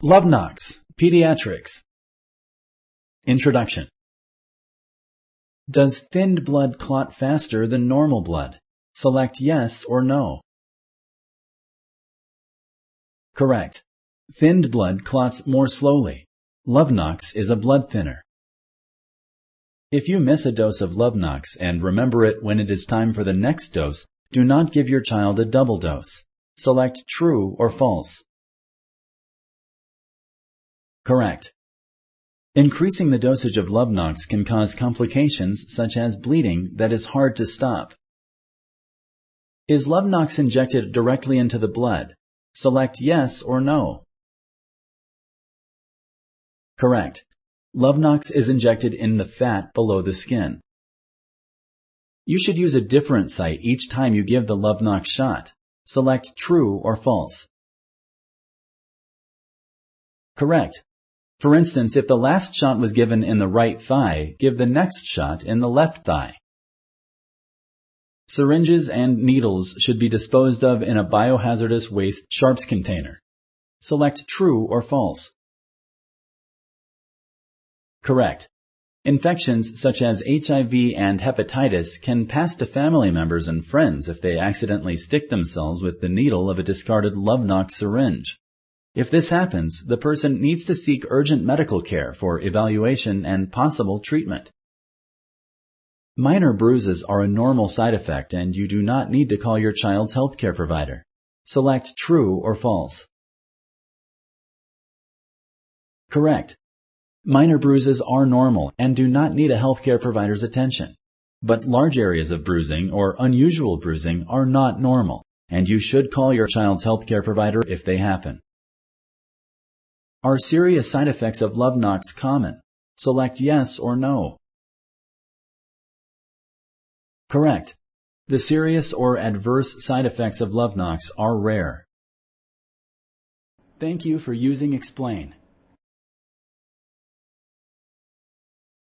Lovenox, Pediatrics. Introduction. Does thinned blood clot faster than normal blood? Select yes or no. Correct. Thinned blood clots more slowly. Lovenox is a blood thinner. If you miss a dose of Lovenox and remember it when it is time for the next dose, do not give your child a double dose. Select true or false. Correct. Increasing the dosage of Lovenox can cause complications such as bleeding that is hard to stop. Is Lovenox injected directly into the blood? Select yes or no. Correct. Lovenox is injected in the fat below the skin. You should use a different site each time you give the Lovenox shot. Select true or false. Correct. For instance, if the last shot was given in the right thigh, give the next shot in the left thigh. Syringes and needles should be disposed of in a biohazardous waste sharps container. Select true or false. Correct. Infections such as HIV and hepatitis can pass to family members and friends if they accidentally stick themselves with the needle of a discarded Lovenox syringe. If this happens, the person needs to seek urgent medical care for evaluation and possible treatment. Minor bruises are a normal side effect and you do not need to call your child's healthcare provider. Select true or false. Correct. Minor bruises are normal and do not need a healthcare provider's attention. But large areas of bruising or unusual bruising are not normal, and you should call your child's healthcare provider if they happen. Are serious side effects of Lovenox common? Select yes or no. Correct. The serious or adverse side effects of Lovenox are rare. Thank you for using Explain.